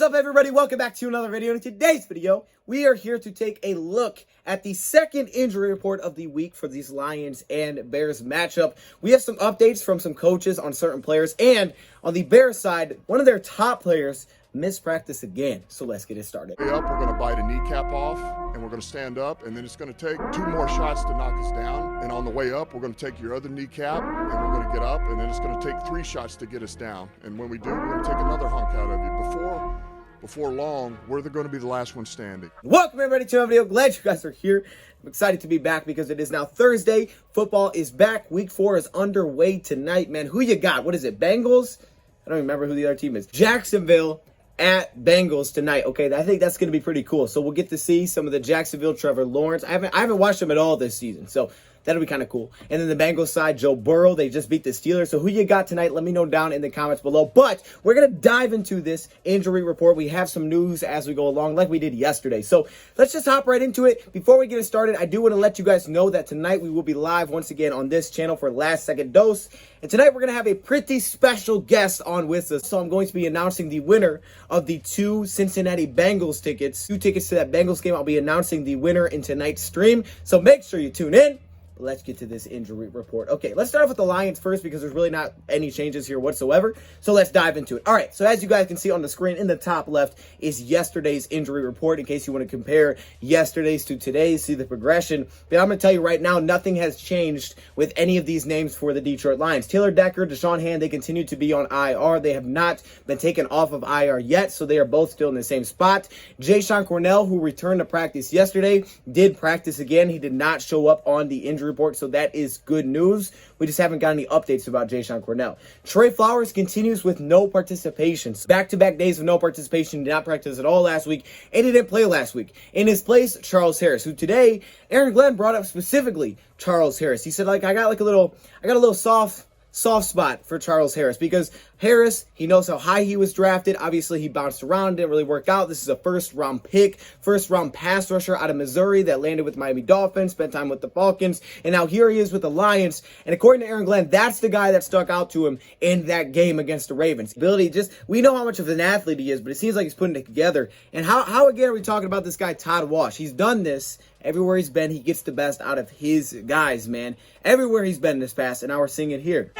What's up, everybody? Welcome back to another video. In today's video, we are here to take a look at the second injury report of the week for these Lions and Bears matchup. We have some updates from some coaches on certain players, and on the Bears side, one of their top players missed practice again. So let's get it started. Way up, we're going to bite a kneecap off, and we're going to stand up, and then it's going to take 2 more shots to knock us down. And on the way up, we're going to take your other kneecap, and we're going to get up, and then it's going to take 3 shots to get us down. And when we do, we're going to take another hunk out of you. Before long, we're going to be the last one standing. Welcome, everybody, to another video. Glad you guys are here. I'm excited to be back because it is now Thursday. Football is back. Week 4 is underway tonight, man. Who you got? What is it, Bengals? I don't remember who the other team is. Jacksonville at Bengals tonight. Okay, I think that's going to be pretty cool. So we'll get to see some of the Jacksonville Trevor Lawrence. I haven't watched him at all this season, so that'll be kind of cool. And then the Bengals side, Joe Burrow, they just beat the Steelers. So who you got tonight? Let me know down in the comments below. But we're going to dive into this injury report. We have some news as we go along like we did yesterday. So let's just hop right into it. Before we get it started, I do want to let you guys know that tonight we will be live once again on this channel for Last Second Dose. And tonight we're going to have a pretty special guest on with us. So I'm going to be announcing the winner of the 2 Cincinnati Bengals tickets. 2 tickets to that Bengals game. I'll be announcing the winner in tonight's stream. So make sure you tune in. Let's get to this injury report. Okay, let's start off with the Lions first because there's really not any changes here whatsoever. So let's dive into it. All right, so as you guys can see on the screen in the top left is yesterday's injury report in case you want to compare yesterday's to today's, see the progression. But I'm going to tell you right now, nothing has changed with any of these names for the Detroit Lions. Taylor Decker, Deshaun Hand, they continue to be on IR. They have not been taken off of IR yet, so they are both still in the same spot. Jayshon Cornell, who returned to practice yesterday, did practice again. He did not show up on the injury report, so that is good news. We just haven't got any updates about Jayshon Cornell. Trey Flowers continues with no participation. Back-to-back days of no participation. Did not practice at all last week, and he didn't play last week. In his place, Charles Harris, who today, Aaron Glenn brought up specifically Charles Harris. He said, I got a little soft spot for Charles Harris because Harris, he knows how high he was drafted. Obviously, he bounced around, didn't really work out. This is a first-round pick, first-round pass rusher out of Missouri that landed with Miami Dolphins, spent time with the Falcons, and now here he is with the Lions. And according to Aaron Glenn, that's the guy that stuck out to him in that game against the Ravens. We know how much of an athlete he is, but it seems like he's putting it together. And how again are we talking about this guy, Todd Wash? He's done this. Everywhere he's been, he gets the best out of his guys, man. Everywhere he's been this past, and now we're seeing it here.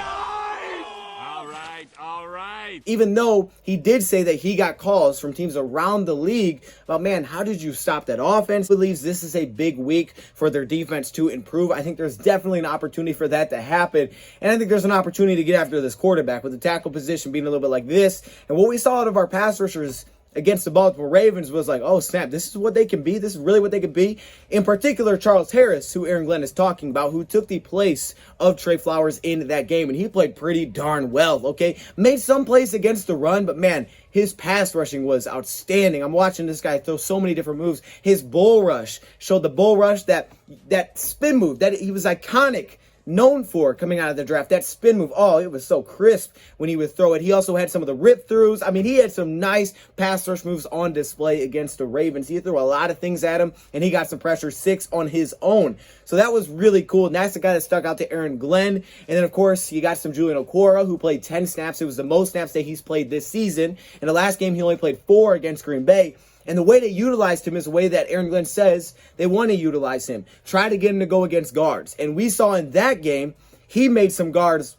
All right. Even though he did say that he got calls from teams around the league about, man, how did you stop that offense? Believes this is a big week for their defense to improve. I think there's definitely an opportunity for that to happen. And I think there's an opportunity to get after this quarterback with the tackle position being a little bit like this. And what we saw out of our pass rushers against the Baltimore Ravens was like, oh, snap, this is what they can be. This is really what they can be. In particular, Charles Harris, who Aaron Glenn is talking about, who took the place of Trey Flowers in that game, and he played pretty darn well, okay? Made some plays against the run, but, man, his pass rushing was outstanding. I'm watching this guy throw so many different moves. His bull rush showed the bull rush, that spin move that he was iconic, known for coming out of the draft. That spin move, oh, it was so crisp when he would throw it. He also had some of the rip throughs. I mean, he had some nice pass rush moves on display against the Ravens. He threw a lot of things at him, and he got some pressure, 6 on his own. So that was really cool, and that's the guy that stuck out to Aaron Glenn. And then, of course, you got some Julian Okwara, who played 10 snaps. It was the most snaps that he's played this season. In the last game, he only played 4 against Green Bay. And the way they utilized him is the way that Aaron Glenn says they want to utilize him. Try to get him to go against guards. And we saw in that game, he made some guards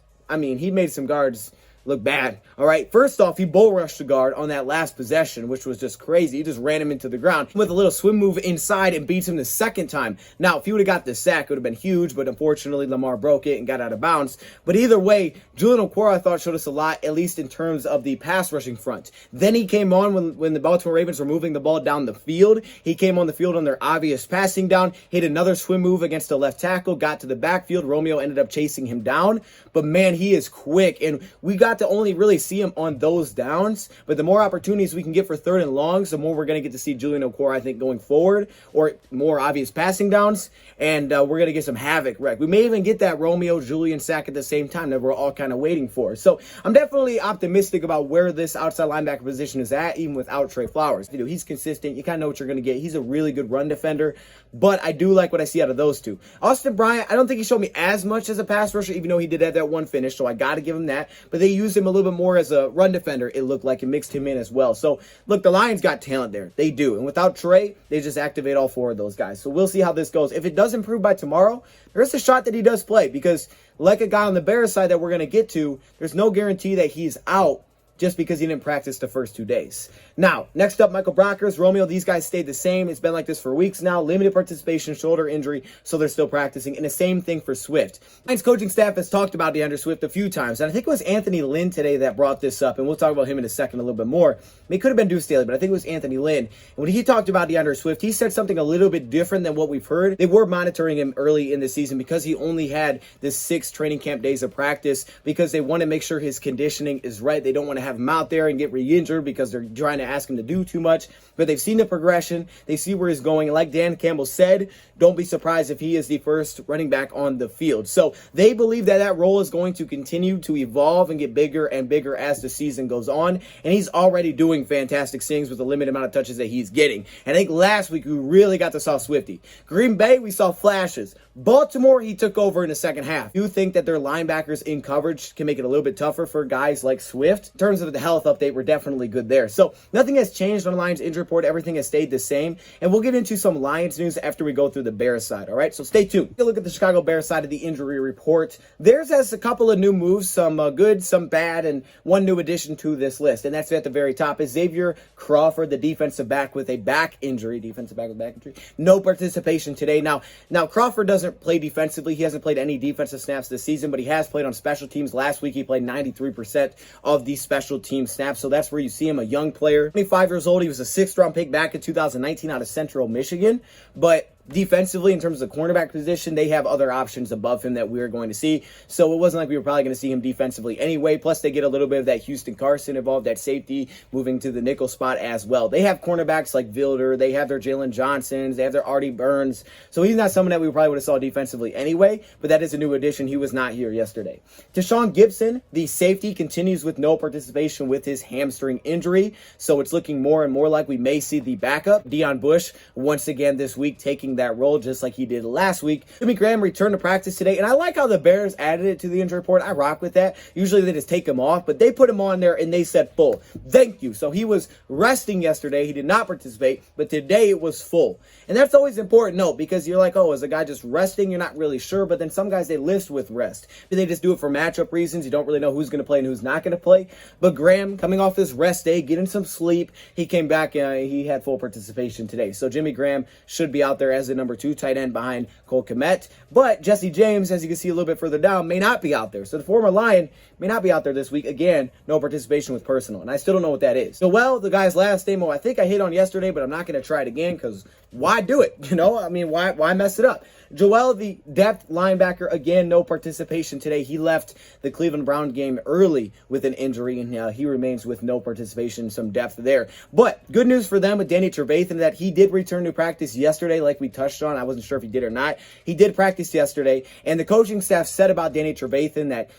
look bad. All right. First off, he bull rushed the guard on that last possession, which was just crazy. He just ran him into the ground with a little swim move inside and beats him the second time. Now, if he would have got the sack, it would have been huge, but unfortunately, Lamar broke it and got out of bounds. But either way, Julian Okwara, I thought, showed us a lot, at least in terms of the pass rushing front. Then he came on when the Baltimore Ravens were moving the ball down the field. He came on the field on their obvious passing down, hit another swim move against the left tackle, got to the backfield. Romeo ended up chasing him down. But man, he is quick, and we got to only really see him on those downs. But the more opportunities we can get for 3rd and longs, the more we're going to get to see Julian Okwara, I think, going forward, or more obvious passing downs, and we're going to get some havoc wreck. We may even get that Romeo-Julian sack at the same time that we're all kind of waiting for. So I'm definitely optimistic about where this outside linebacker position is at, even without Trey Flowers. You know, he's consistent. You kind of know what you're going to get. He's a really good run defender, but I do like what I see out of those two. Austin Bryant, I don't think he showed me as much as a pass rusher, even though he did have that one finish, so I got to give him that. But they used him a little bit more as a run defender, it looked like, it mixed him in as well. So, look, the Lions got talent there. They do. And without Trey, they just activate all 4 of those guys. So, we'll see how this goes. If it does improve by tomorrow, there's a shot that he does play because, like a guy on the Bears side that we're going to get to, there's no guarantee that he's out just because he didn't practice the first 2 days. Now, next up, Michael Brockers, Romeo, these guys stayed the same. It's been like this for weeks now. Limited participation, shoulder injury, so they're still practicing. And the same thing for Swift. Lions coaching staff has talked about DeAndre Swift a few times, and I think it was Anthony Lynn today that brought this up, and we'll talk about him in a second a little bit more. I mean, it could have been Deuce Staley, but I think it was Anthony Lynn. And when he talked about DeAndre Swift, he said something a little bit different than what we've heard. They were monitoring him early in the season because he only had this 6 training camp days of practice because they want to make sure his conditioning is right. They don't want to have him out there and get re-injured because they're trying to ask him to do too much, but they've seen the progression. They see where he's going. And like Dan Campbell said, don't be surprised if he is the first running back on the field. So they believe that that role is going to continue to evolve and get bigger and bigger as the season goes on. And he's already doing fantastic things with the limited amount of touches that he's getting. And I think last week we really got to saw Swifty. Green Bay, we saw flashes. Baltimore, he took over in the second half. You think that their linebackers in coverage can make it a little bit tougher for guys like Swift? In terms of the health update, we're definitely good there. So nothing has changed on the Lions injury report. Everything has stayed the same. And we'll get into some Lions news after we go through the Bears side, all right? So stay tuned. Take a look at the Chicago Bears side of the injury report. Theirs has a couple of new moves, some good, some bad, and one new addition to this list. And that's at the very top is Xavier Crawford, the defensive back with a back injury. Defensive back with back injury. No participation today. Now Crawford doesn't play defensively. He hasn't played any defensive snaps this season, but he has played on special teams. Last week, he played 93% of the special team snaps, so that's where you see him, a young player. 25 years old. He was a 6th-round pick back in 2019 out of Central Michigan, but defensively, in terms of the cornerback position, they have other options above him that we're going to see. So it wasn't like we were probably going to see him defensively anyway. Plus, they get a little bit of that Houston Carson involved at safety, moving to the nickel spot as well. They have cornerbacks like Vilder. They have their Jalen Johnsons. They have their Artie Burns. So he's not someone that we probably would have saw defensively anyway, but that is a new addition. He was not here yesterday. Deshaun Gibson, the safety, continues with no participation with his hamstring injury. So it's looking more and more like we may see the backup. Deion Bush, once again this week, taking that role just like he did last week. Jimmy Graham returned to practice today, and I like how the Bears added it to the injury report. I rock with that. Usually they just take him off, but they put him on there and they said full. Thank you. So he was resting yesterday. He did not participate, but today it was full. And that's always an important note because you're like, oh, is a guy just resting? You're not really sure, but then some guys, they list with rest. They just do it for matchup reasons. You don't really know who's going to play and who's not going to play. But Graham, coming off this rest day, getting some sleep, he came back and he had full participation today. So Jimmy Graham should be out there as the number 2 tight end behind Cole Kmet. But Jesse James, as you can see a little bit further down, may not be out there. So the former Lion may not be out there this week. Again, no participation with personal. And I still don't know what that is. So, well, the guy's last name, I think I hit on yesterday, but I'm not going to try it again because why do it? Why mess it up? Joel, the depth linebacker, again, no participation today. He left the Cleveland Brown game early with an injury, and he remains with no participation, some depth there. But good news for them with Danny Trevathan that he did return to practice yesterday, like we touched on. I wasn't sure if he did or not. He did practice yesterday, and the coaching staff said about Danny Trevathan that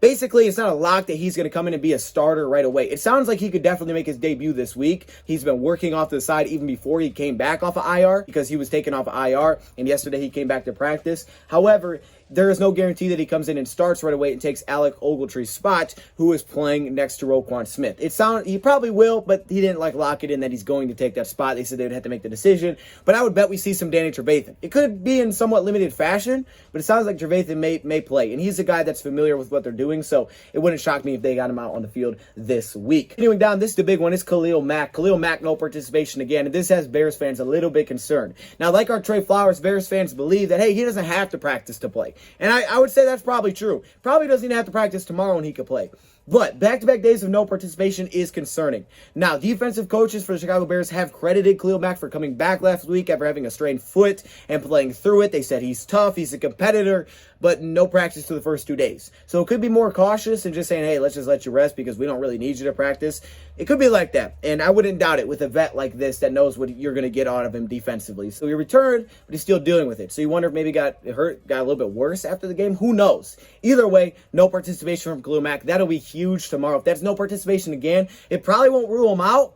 basically, it's not a lock that he's going to come in and be a starter right away. It sounds like he could definitely make his debut this week. He's been working off to the side even before he came back off of IR because he was taken off of IR, and yesterday he came back to practice. However, there is no guarantee that he comes in and starts right away and takes Alec Ogletree's spot, who is playing next to Roquan Smith. He probably will, but he didn't lock it in that he's going to take that spot. They said they would have to make the decision, but I would bet we see some Danny Trevathan. It could be in somewhat limited fashion, but it sounds like Trevathan may play, and he's a guy that's familiar with what they're doing, so it wouldn't shock me if they got him out on the field this week. Continuing down, this is the big one. It's Khalil Mack. Khalil Mack, no participation again, and this has Bears fans a little bit concerned. Now, like our Trey Flowers, Bears fans believe that, hey, he doesn't have to practice to play. And I would say that's probably true. Probably doesn't even have to practice tomorrow and he could play. But back-to-back days of no participation is concerning. Now, defensive coaches for the Chicago Bears have credited Khalil Mack for coming back last week after having a strained foot and playing through it. They said he's tough, he's a competitor, but no practice for the first 2 days. So it could be more cautious and just saying, hey, let's just let you rest because we don't really need you to practice. It could be like that, and I wouldn't doubt it with a vet like this that knows what you're going to get out of him defensively. So he returned, but he's still dealing with it. So you wonder if maybe got hurt, got a little bit worse after the game. Who knows? Either way, no participation from Khalil Mack. That'll be huge tomorrow. If that's no participation again, it probably won't rule him out,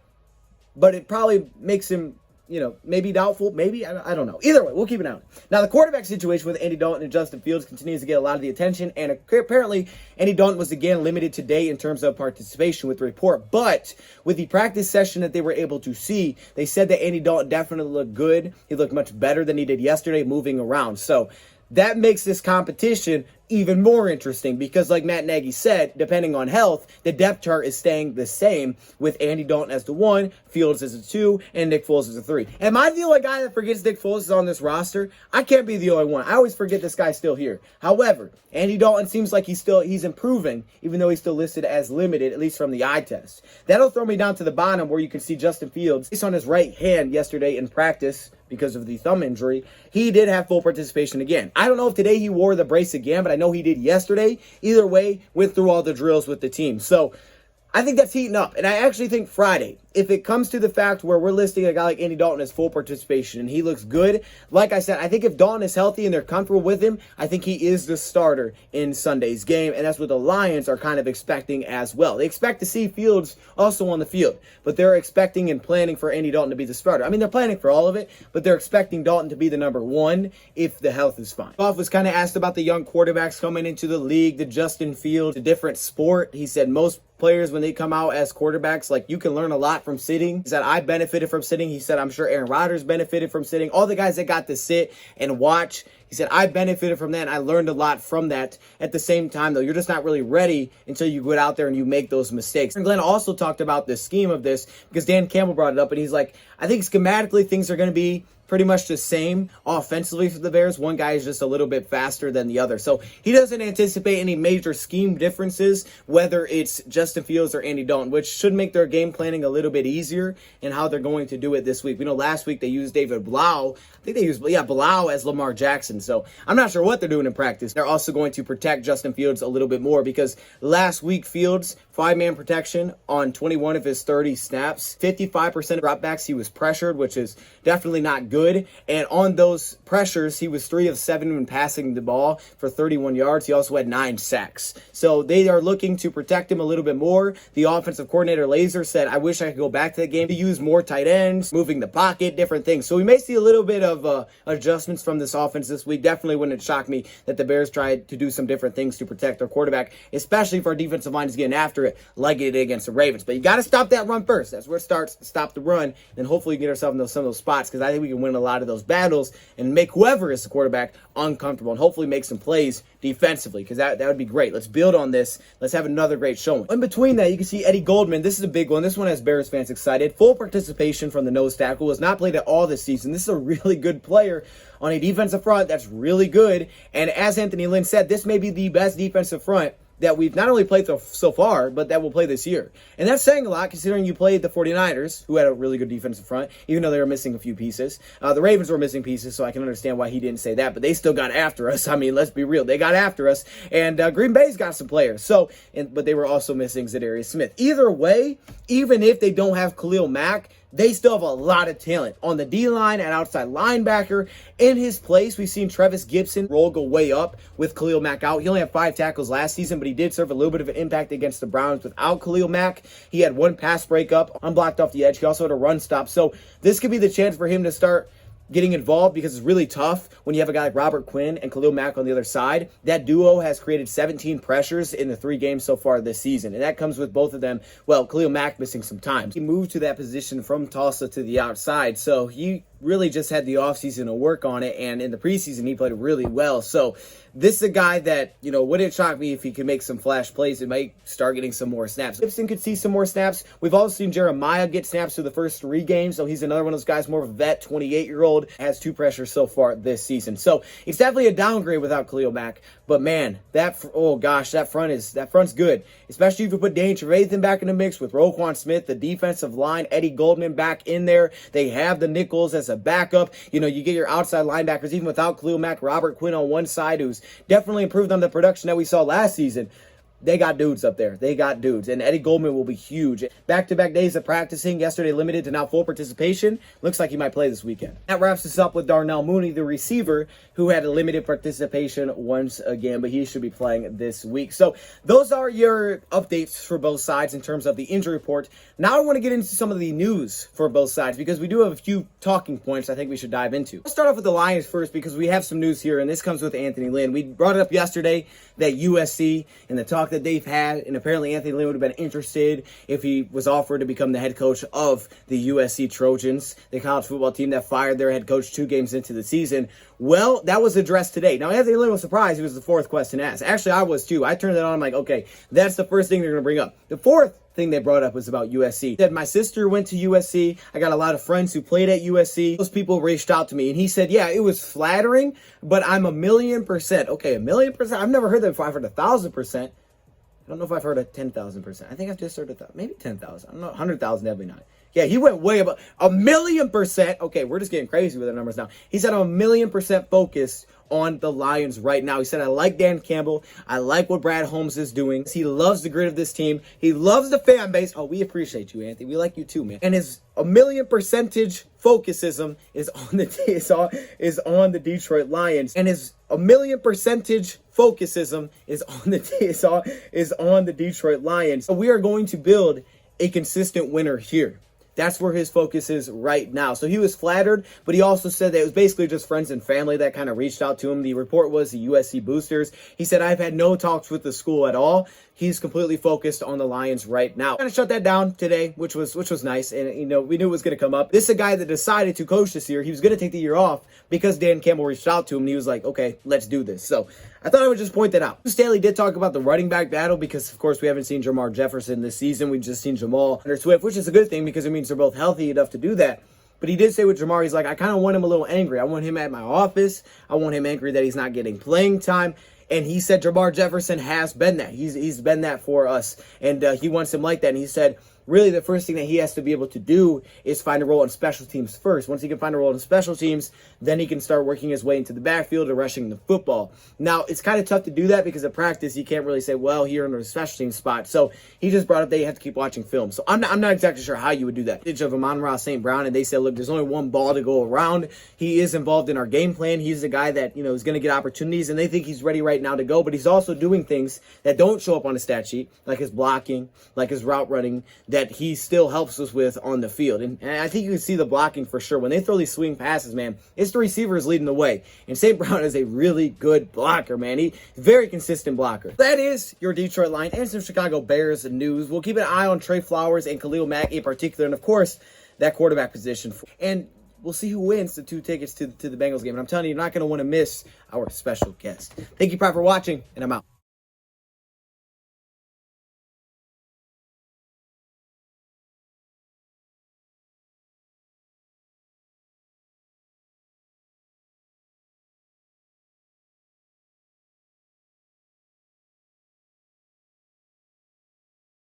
but it probably makes him maybe doubtful, maybe, I don't know. Either way, we'll keep an eye on it. Now, the quarterback situation with Andy Dalton and Justin Fields continues to get a lot of the attention, and apparently Andy Dalton was again limited today in terms of participation with the report, but with the practice session that they were able to see, they said that Andy Dalton definitely looked good. He looked much better than he did yesterday moving around. So that makes this competition even more interesting because, like Matt Nagy said, depending on health, the depth chart is staying the same with Andy Dalton as the 1, Fields as a 2, and Nick Foles as a 3. Am I the only guy that forgets Nick Foles is on this roster? I can't be the only one. I always forget this guy's still here. However, Andy Dalton seems like he's improving, even though he's still listed as limited, at least from the eye test. That'll throw me down to the bottom where you can see Justin Fields. He's on his right hand yesterday in practice because of the thumb injury. He did have full participation again. I don't know if today he wore the brace again, but I know he did yesterday. Either way, went through all the drills with the team. So I think that's heating up. And I actually think Friday, if it comes to the fact where we're listing a guy like Andy Dalton as full participation and he looks good, like I said, I think if Dalton is healthy and they're comfortable with him, I think he is the starter in Sunday's game. And that's what the Lions are kind of expecting as well. They expect to see Fields also on the field, but they're expecting and planning for Andy Dalton to be the starter. I mean, they're planning for all of it, but they're expecting Dalton to be the number 1 if the health is fine. Goff was kind of asked about the young quarterbacks coming into the league, the Justin Fields, a different sport. He said most players, when they come out as quarterbacks, like, you can learn a lot from sitting. He said, I benefited from sitting. He said, I'm sure Aaron Rodgers benefited from sitting. All the guys that got to sit and watch, he said, I benefited from that, and I learned a lot from that. At the same time, though, you're just not really ready until you get out there and you make those mistakes. And Glenn also talked about the scheme of this because Dan Campbell brought it up, and he's like, I think schematically things are going to be pretty much the same offensively for the Bears. One guy is just a little bit faster than the other. So he doesn't anticipate any major scheme differences, whether it's Justin Fields or Andy Dalton, which should make their game planning a little bit easier in how they're going to do it this week. We know last week they used David Blau. I think they used, Blau as Lamar Jackson. So I'm not sure what they're doing in practice. They're also going to protect Justin Fields a little bit more because last week Fields, 5-man protection on 21 of his 30 snaps. 55% of dropbacks he was pressured, which is definitely not good. And on those pressures, he was 3 of 7 when passing the ball for 31 yards. He also had 9 sacks. So they are looking to protect him a little bit more. The offensive coordinator, Laser, said, I wish I could go back to the game to use more tight ends, moving the pocket, different things. So we may see a little bit of adjustments from this offense this week. Definitely wouldn't shock me that the Bears tried to do some different things to protect their quarterback, especially if our defensive line is getting after it like it did against the Ravens. But you got to stop that run first. That's where it starts. Stop the run, and hopefully get ourselves into some of those spots because I think we can win a lot of those battles and make whoever is the quarterback uncomfortable and hopefully make some plays defensively because that would be great. Let's build on this. Let's have another great showing. In between that, you can see Eddie Goldman. This is a big one. This one has Bears fans excited. Full participation from the nose tackle. Has not played at all this season. This is a really good player on a defensive front that's really good. And as Anthony Lynn said, this may be the best defensive front that we've not only played so far, but that we'll play this year. And that's saying a lot considering you played the 49ers, who had a really good defensive front, even though they were missing a few pieces. The Ravens were missing pieces, so I can understand why he didn't say that, but they still got after us. I mean, let's be real. They got after us, and Green Bay's got some players. But they were also missing Zadarius Smith. Either way, even if they don't have Khalil Mack, they still have a lot of talent on the D-line and outside linebacker. In his place, we've seen Trevis Gibson role go way up with Khalil Mack out. He only had 5 tackles last season, but he did serve a little bit of an impact against the Browns without Khalil Mack. He had 1 pass breakup, unblocked off the edge. He also had a run stop. So this could be the chance for him to start getting involved because it's really tough when you have a guy like Robert Quinn and Khalil Mack on the other side. That duo has created 17 pressures in the 3 games so far this season, and that comes with both of them. Well, Khalil Mack missing some time. He moved to that position from Tulsa to the outside, so he really just had the offseason to work on it, and in the preseason, he played really well. So this is a guy that, wouldn't shock me if he could make some flash plays and might start getting some more snaps. Gibson could see some more snaps. We've also seen Jeremiah get snaps through the first 3 games, so he's another one of those guys, more of a vet, 28-year-old, has 2 pressures so far this season. So it's definitely a downgrade without Khalil Mack, but man, that front's good, especially if you put Danny Trevathan back in the mix with Roquan Smith, the defensive line, Eddie Goldman back in there. They have the nickels as a backup. You get your outside linebackers, even without Khalil Mack, Robert Quinn on one side, who's definitely improved on the production that we saw last season. they got dudes up there. They got dudes. And Eddie Goldman will be huge. Back-to-back days of practicing. Yesterday limited to now full participation. Looks like he might play this weekend. That wraps us up with Darnell Mooney, the receiver, who had a limited participation once again, but he should be playing this week. So those are your updates for both sides in terms of the injury report. Now I want to get into some of the news for both sides because we do have a few talking points I think we should dive into. Let's start off with the Lions first because we have some news here, and this comes with Anthony Lynn. We brought it up yesterday that USC and the talk that they've had, and apparently Anthony Lynn would have been interested if he was offered to become the head coach of the USC Trojans, the college football team that fired their head coach 2 games into the season. Well, that was addressed today. Now, Anthony Lynn was surprised. He was the 4th question asked. Actually, I was too. I turned it on. I'm like, okay, that's the first thing they're going to bring up. The 4th thing they brought up was about USC. He said, my sister went to USC. I got a lot of friends who played at USC. Those people reached out to me. And he said, yeah, it was flattering, but I'm 1,000,000%. Okay, 1,000,000%. I've never heard that before. I've heard 1,000%. I don't know if I've heard of 10,000%. I think I've just heard of maybe 10,000. I don't know, 100,000, definitely not. Yeah, he went way above 1,000,000%. Okay, we're just getting crazy with the numbers now. He said I'm 1,000,000% focused on the Lions right now. He said, I like Dan Campbell. I like what Brad Holmes is doing. He loves the grit of this team. He loves the fan base. Oh, we appreciate you, Anthony. We like you too, man. And his 1,000,000% focusism is on the Detroit Lions. And his 1,000,000% focusism is on the Detroit Lions. So we are going to build a consistent winner here. That's where his focus is right now. So he was flattered, but he also said that it was basically just friends and family that kind of reached out to him. The report was the USC boosters. He said, I've had no talks with the school at all. He's completely focused on the Lions right now. Kind of shut that down today, which was nice. And, you know, we knew it was going to come up. This is a guy that decided to coach this year. He was going to take the year off because Dan Campbell reached out to him. And he was like, okay, let's do this. So I thought I would just point that out. Staley did talk about the running back battle because, of course, we haven't seen Jamar Jefferson this season. We've just seen Jamal under Swift, which is a good thing because it means they're both healthy enough to do that. But he did say with Jamar, he's like, I kind of want him a little angry. I want him at my office. I want him angry that he's not getting playing time. And he said Jamar Jefferson has been that. He's been that for us. And he wants him like that. And he said, really, the first thing that he has to be able to do is find a role in special teams first. Once he can find a role in special teams, then he can start working his way into the backfield and rushing the football. Now, it's kind of tough to do that because at practice, you can't really say, well, here in the special teams spot. So he just brought up that you have to keep watching film. So I'm not exactly sure how you would do that. Pitch of Amon-Ra St. Brown, and they said, look, there's only one ball to go around. He is involved in our game plan. He's the guy that, you know, is going to get opportunities, and they think he's ready right now to go. But he's also doing things that don't show up on a stat sheet, like his blocking, like his route running, that he still helps us with on the field. And I think you can see the blocking for sure. When they throw these swing passes, man, it's the receivers leading the way. And St. Brown is a really good blocker, man. He's a very consistent blocker. That is your Detroit Lions and some Chicago Bears news. We'll keep an eye on Trey Flowers and Khalil Mack in particular. And, of course, that quarterback position. And we'll see who wins the 2 tickets to the Bengals game. And I'm telling you, you're not going to want to miss our special guest. Thank you, Pride, for watching, and I'm out.